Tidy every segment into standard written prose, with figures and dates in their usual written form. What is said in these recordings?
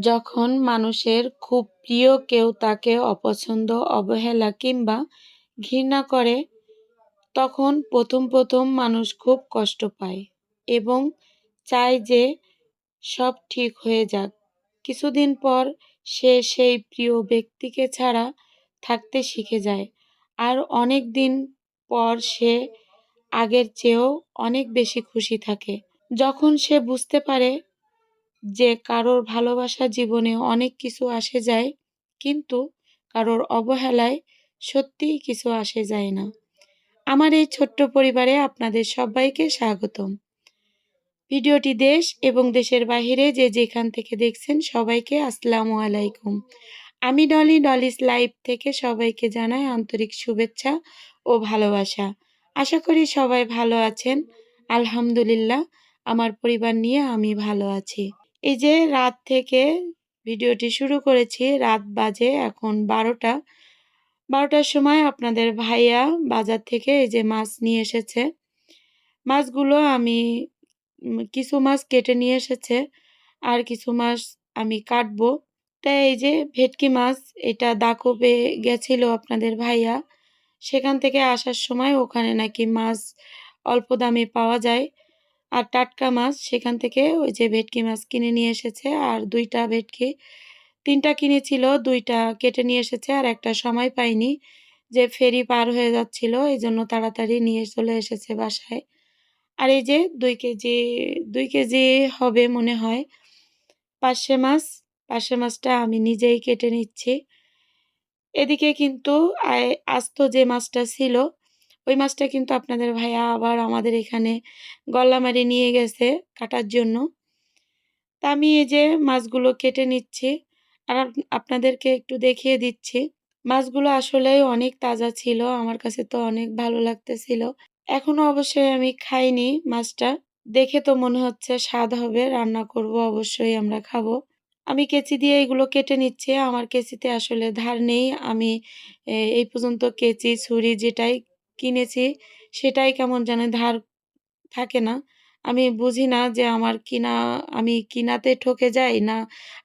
যখন মানুষের খুব প্রিয় কেউ তাকে অপছন্দ, অবহেলা কিংবা ঘৃণা করে, তখন প্রথম মানুষ খুব কষ্ট পায় এবং চায় যে সব ঠিক হয়ে যাক। কিছুদিন পর সে সেই প্রিয় ব্যক্তিকে ছাড়া থাকতে শিখে যায়। আর অনেক দিন পর সে আগের চেয়েও অনেক বেশি খুশি থাকে। যখন সে বুঝতে পারে যে কারোর ভালোবাসা জীবনে অনেক কিছু আসে যায়, কিন্তু কারোর অবহেলায় সত্যিই কিছু আসে যায় না। আমার এই ছোট্ট পরিবারে আপনাদের সবাইকে স্বাগতম। ভিডিওটি দেশ এবং দেশের বাহিরে যে যেখান থেকে দেখছেন সবাইকে আসসালামু আলাইকুম। আমি ডলিস লাইভ থেকে সবাইকে জানাই আন্তরিক শুভেচ্ছা ও ভালোবাসা। আশা করি সবাই ভালো আছেন। আলহামদুলিল্লাহ, আমার পরিবার নিয়ে আমি ভালো আছি। এই যে রাত থেকে ভিডিওটি শুরু করেছি, রাত বাজে এখন 12টা। 12টার সময় আপনাদের ভাইয়া বাজার থেকে এই যে মাছ নিয়ে এসেছে। মাছগুলো আমি কিছু মাছ কেটে নিয়ে এসেছে, আর কিছু মাছ আমি কাটবো। তাই এই যে ভেটকি মাছ, এটা দাকোপে গেছিল আপনাদের ভাইয়া। সেখান থেকে আসার সময় ওখানে নাকি মাছ অল্প দামে পাওয়া যায় আর টাটকা মাছ, সেখান থেকে ওই যে ভেটকি মাছ কিনে নিয়ে এসেছে। আর 2টা ভেটকি, 3টা কিনেছিল, 2টা কেটে নিয়ে এসেছে। আর একটা সময় পাইনি, যে ফেরি পার হয়ে যাচ্ছিল, এই জন্য তাড়াতাড়ি নিয়ে চলে এসেছে বাসায়। আর এই যে 2 কেজি হবে মনে হয় পার্শে মাছ। পার্শে মাছটা আমি নিজেই কেটে নিচ্ছি। এদিকে কিন্তু আস্ত যে মাছটা ছিল, ওই মাছটা কিন্তু আপনাদের ভাইয়া আবার আমাদের এখানে গল্লামারি নিয়ে গেছে কাটার জন্য। তা আমি এই যে মাছগুলো কেটে নিচ্ছি, আর আপনাদেরকে একটু দেখিয়ে দিচ্ছি। মাছগুলো আসলেই অনেক তাজা ছিল, আমার কাছে তো অনেক ভালো লাগতেছিল। এখনো অবশ্যই আমি খাইনি মাছটা। দেখে তো মনে হচ্ছে স্বাদ হবে, রান্না করব, অবশ্যই আমরা খাবো। আমি কেচি দিয়ে এগুলো কেটে নিচ্ছি। আমার কেচিতে আসলে ধার নেই। আমি এই পর্যন্ত কেচি, ছুরি যেটাই কিনেছি সেটাই কেমন যেন ধার থাকে না। আমি বুঝি না যে আমি কিনাতে ঠকে যাই, না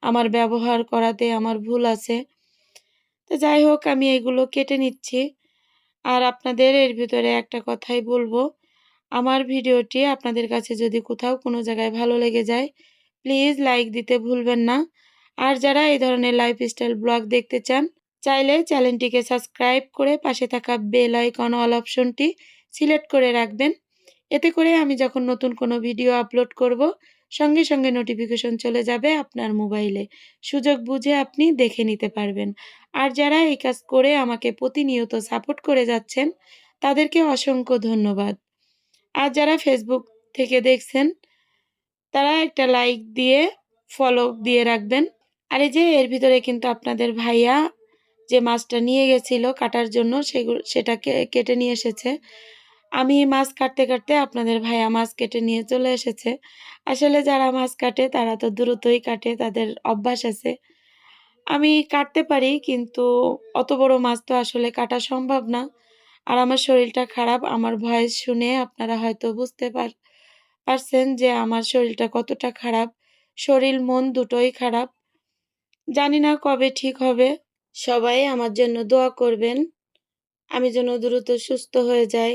আমার ব্যবহার করাতে আমার ভুল আছে। তো যাই হোক, আমি এগুলো কেটে নিচ্ছি। আর আপনাদের এর ভিতরে একটা কথাই বলবো, আমার ভিডিওটি আপনাদের কাছে যদি কোথাও কোনো জায়গায় ভালো লেগে যায়, প্লিজ লাইক দিতে ভুলবেন না। আর যারা এই ধরনের লাইফস্টাইল ব্লগ দেখতে চান, চাইলে চ্যানেলটিকে সাবস্ক্রাইব করে পাশে থাকা বেল আইকন অল অপশনটি সিলেক্ট করে রাখবেন। এতে করে আমি যখন নতুন কোনো ভিডিও আপলোড করব, সঙ্গে সঙ্গে নোটিফিকেশন চলে যাবে আপনার মোবাইলে। সুযোগ বুঝে আপনি দেখে নিতে পারবেন। আর যারা এই কাজ করে আমাকে প্রতিনিয়ত সাপোর্ট করে যাচ্ছেন, তাদেরকে অসংখ্য ধন্যবাদ। আর যারা ফেসবুক থেকে দেখছেন, তারা একটা লাইক দিয়ে ফলো দিয়ে রাখবেন। আর এই যে এর ভিতরে কিন্তু আপনাদের ভাইয়া যে মাছটা নিয়ে গেছিল কাটার জন্য, সেটাকে কেটে নিয়ে এসেছে। আমি মাছ কাটতে কাটতে আপনাদের ভাইয়া মাছ কেটে নিয়ে চলে এসেছে। আসলে যারা মাছ কাটে তারা তো দ্রুতই কাটে, তাদের অভ্যাস আছে। আমি কাটতে পারি, কিন্তু অত বড় মাছ তো আসলে কাটা সম্ভব না। আর আমার শরীরটা খারাপ। আমার ভয়েস শুনে আপনারা হয়তো বুঝতে পারছেন যে আমার শরীরটা কতটা খারাপ। শরীর মন দুটোই খারাপ। জানি না কবে ঠিক হবে। সবাই আমার জন্য দোয়া করবেন, আমি যেন দ্রুত সুস্থ হয়ে যাই।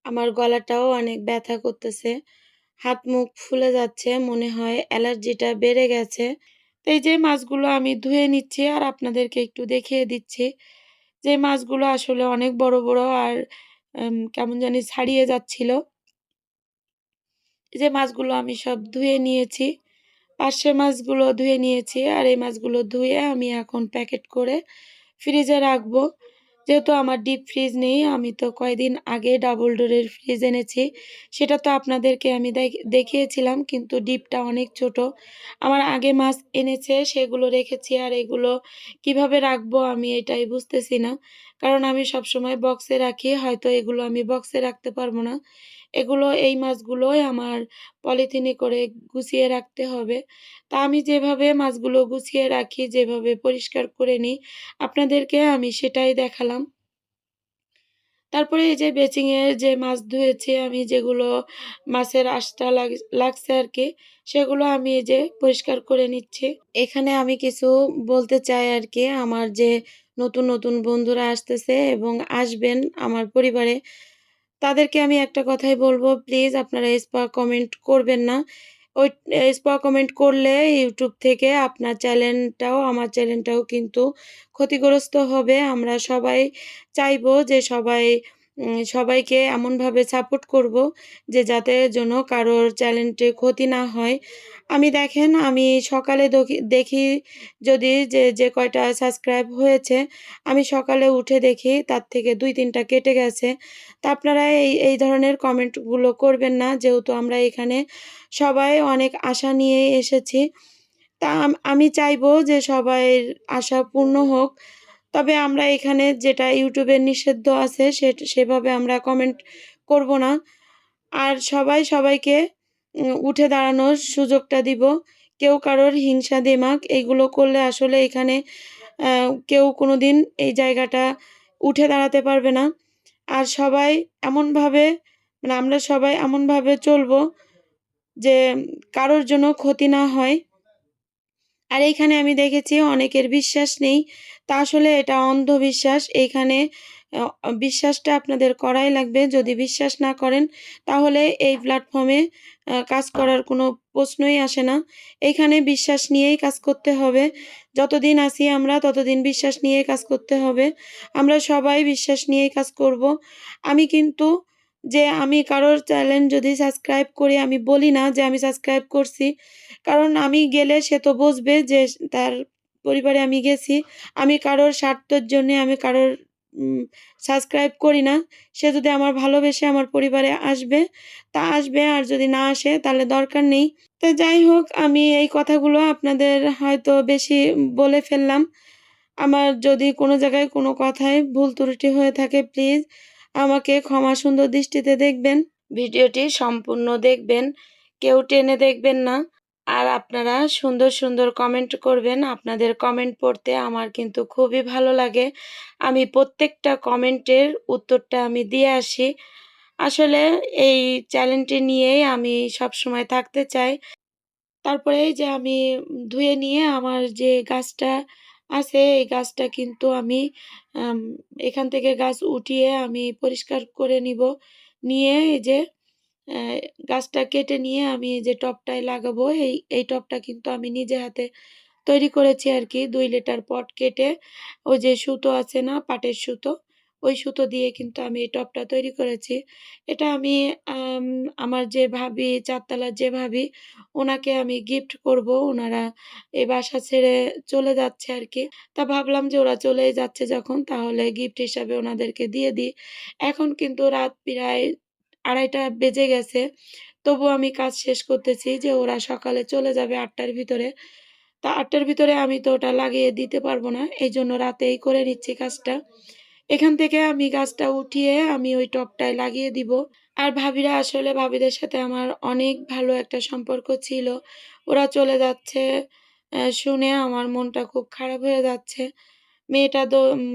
আমার গলাটাও অনেক ব্যথা করতেছে। হাত মুখ ফুলে যাচ্ছে, মনে হয় অ্যালার্জিটা বেড়ে গেছে। তো এই যে মাছগুলো আমি ধুয়ে নিচ্ছি আর আপনাদেরকে একটু দেখিয়ে দিচ্ছি। যে মাছগুলো আসলে অনেক বড় বড়, আর কেমন জানি ছাড়িয়ে যাচ্ছিল। এই যে মাছগুলো আমি সব ধুয়ে নিয়েছি। পার্শে মাছগুলো ধুয়ে নিয়েছি, আর এই মাছগুলো ধুয়ে আমি এখন প্যাকেট করে ফ্রিজে রাখবো। যেহেতু আমার ডিপ ফ্রিজ নেই, আমি তো কয়দিন আগে ডাবল ডোরের ফ্রিজ এনেছি। সেটা তো আপনাদেরকে আমি দেখিয়েছিলাম, কিন্তু ডিপটা অনেক ছোট। আমার আগে মাছ এনেছে সেগুলো রেখেছি, আর এগুলো কিভাবে রাখবো আমি এটাই বুঝতেছি না। কারণ আমি সবসময় বক্সে রাখি, হয়তো এগুলো আমি বক্সে রাখতে পারবো না। এই মাছগুলোই আমার পলিথিনে করে গুছিয়ে রাখতে হবে। তা আমি যেভাবে মাছগুলো গুছিয়ে রাখি, যেভাবে পরিষ্কার করে নিই, আপনাদেরকে আমি সেটাই দেখালাম। তারপরে এই যে বেচিংয়ের যে মাছ ধুয়েছি আমি, যেগুলো মাছের আঁশটা লাগছে আরকি, সেগুলো আমি এই যে পরিষ্কার করে নিচ্ছি। এখানে আমি কিছু বলতে চাই আরকি, আমার যে নতুন বন্ধুরা আসতেছে এবং আসবেন আমার পরিবারে, তাদেরকে আমি একটা কথাই বলব, প্লিজ আপনারা স্পা কমেন্ট করবেন না। ওই স্পা কমেন্ট করলে YouTube থেকে আপনার চ্যানেলটাও আমার চ্যানেলটাও কিন্তু ক্ষতিগ্রস্ত হবে। আমরা সবাই চাইবো যে সবাইকে এমনভাবে সাপোর্ট করব যে যাতে যেন কারোর চ্যানেলটির ক্ষতি না হয়। দেখেন আমি সকালে দেখি যদি যে কয়টা সাবস্ক্রাইব হয়েছে, আমি সকালে উঠে দেখি তার থেকে ২-৩ টা কেটে গেছে। তা আপনারা এই ধরনের কমেন্টগুলো করবেন না। যেহেতু আমরা এখানে সবাই অনেক আশা নিয়ে এসেছি। তা আমি চাইবো যে সবাইর আশা পূর্ণ হোক। তবে আমরা এখানে যেটা YouTube এ নিষিদ্ধ আছে সেভাবে আমরা কমেন্ট করব না। আর সবাই সবাইকে উঠে দাঁড়ানোর সুযোগটা দিব। কেউ কারোর হিংসা দিমাগ এইগুলো করলে আসলে এখানে আ কেউ কোনোদিন এই জায়গাটা উঠে দাঁড়াতে পারবে না। আর সবাই এমনভাবে আমরা সবাই এমনভাবে চলবো যে কারোর জন্য ক্ষতি না হয়। আর এইখানে আমি দেখেছি অনেকের বিশ্বাস নেই। তা আসলে এটা অন্ধবিশ্বাস। এইখানে বিশ্বাসটা আপনাদের করাই লাগবে। যদি বিশ্বাস না করেন তাহলে এই প্ল্যাটফর্মে কাজ করার কোনো প্রশ্নই আসে না। এইখানে বিশ্বাস নিয়েই কাজ করতে হবে। যতদিন আছি আমরা ততদিন বিশ্বাস নিয়েই কাজ করতে হবে। আমরা সবাই বিশ্বাস নিয়েই কাজ করব। আমি কিন্তু আমি কারোর চ্যানেল যদি সাবস্ক্রাইব করি, আমি বলি না যে আমি সাবস্ক্রাইব করছি। কারণ আমি গেলে সে তো বুঝবে যে তার পরিবারে আমি গেছি। আমি কারোর স্বার্থের জন্যে আমি কারোর উম সাবস্ক্রাইব করি না। সে যদি আমার ভালোবেসে আমার পরিবারে আসবে, তা আসবে, আর যদি না আসে তাহলে দরকার নেই। তো যাই হোক, আমি এই কথাগুলো আপনাদের হয়তো বেশি বলে ফেললাম। আমার যদি কোনো জায়গায় কোনো কথায় ভুল ত্রুটি হয়ে থাকে, প্লিজ আমাকে ক্ষমা সুন্দর দৃষ্টিতে দেখবেন। ভিডিওটি সম্পূর্ণ দেখবেন। কেউ টেনে দেখবেন না। আর আপনারা সুন্দর কমেন্ট করবেন। আপনাদের কমেন্ট পড়তে আমার কিন্তু খুবই ভালো লাগে। আমি প্রত্যেকটা কমেন্টের উত্তরটা আমি দিয়ে আসি। আসলে এই চ্যানেলটি নিয়েই আমি সবসময় থাকতে চাই। তারপরে এই যে আমি ধুয়ে নিয়ে আমার যে গাছটা আছে, এই গাছটা কিন্তু আমি আম এখান থেকে গাছ উঠিয়ে আমি পরিষ্কার করে নিবো। নিয়ে এই যে অ্যা গাছটা কেটে নিয়ে আমি এই যে টবটায় লাগাবো, এই টবটা কিন্তু আমি নিজে হাতে তৈরি করেছি আরকি। ২ লিটার পট কেটে ওই যে সুতো আছে না, পাটের সুতো, ওই সুতো দিয়ে কিন্তু আমি এই টবটা তৈরি করেছি। এটা আমি আম আমার যে ভাবি, ৪ তলার যে ভাবি, উনাকে আমি গিফট করব। উনারা এই বাসা ছেড়ে চলে যাচ্ছে আরকি। তা ভাবলাম যে ওরা চলেই যাচ্ছে যখন, তাহলে গিফট হিসাবে ওনাদেরকে দিয়ে দিই। এখন কিন্তু রাত প্রায় ২:৩০ বেজে গেছে। তবুও আমি কাজ শেষ করতেছি যে ওরা সকালে চলে যাবে ৮ টার ভিতরে। তা ৮ টার ভিতরে আমি তো ওটা লাগিয়ে দিতে পারব না। এইজন্য রাতেই করে নিচ্ছি কাজটা। এখান থেকে আমি গাছটা উঠিয়ে আমি ওই টবটায় লাগিয়ে দিব। আর ভাবিরা আসলে ভাবিদের সাথে আমার অনেক ভালো একটা সম্পর্ক ছিল। ওরা চলে যাচ্ছে শুনে আমার মনটা খুব খারাপ হয়ে যাচ্ছে।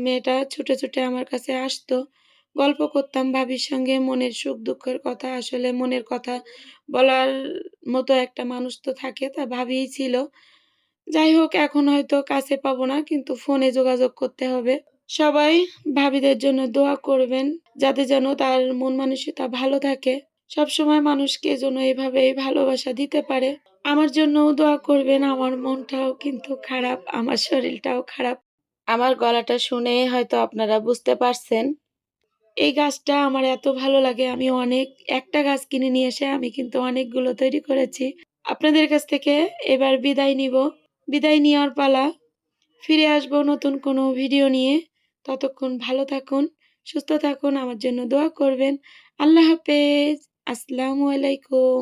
মেয়েটা ছুটে আমার কাছে আসতো। গল্প করতাম ভাবির সঙ্গে মনের সুখ-দুঃখের কথা। আসলে মনের কথা বলার মতো একটা মানুষ তো থাকে, তা ভাবিই ছিল। যাই হোক, এখন হয়তো কাছে পাবো না, কিন্তু ফোনে যোগাযোগ করতে হবে। সবাই ভাবিদের জন্য দোয়া করবেন, যাতে যেন তার মন মানসিকতা ভালো থাকে। সবসময় মানুষকে যেন এভাবেই ভালোবাসা দিতে পারে। আমার জন্যও দোয়া করবেন। আমার মনটাও কিন্তু খারাপ, আমার শরীরটাও খারাপ। আমার গলাটা শুনে হয়তো আপনারা বুঝতে পারছেন। এই গাছটা আমার এত ভালো লাগে, আমি একটা গাছ কিনে নিয়ে এসে আমি কিন্তু অনেকগুলো তৈরি করেছি। আপনাদের কাছ থেকে এবার বিদায় নিবো। বিদায় নেওয়ার পালা। ফিরে আসবো নতুন কোনো ভিডিও নিয়ে। ততক্ষণ ভালো থাকুন, সুস্থ থাকুন, আমার জন্য দোয়া করবেন। আল্লাহ হাফেজ। আসসালামু আলাইকুম।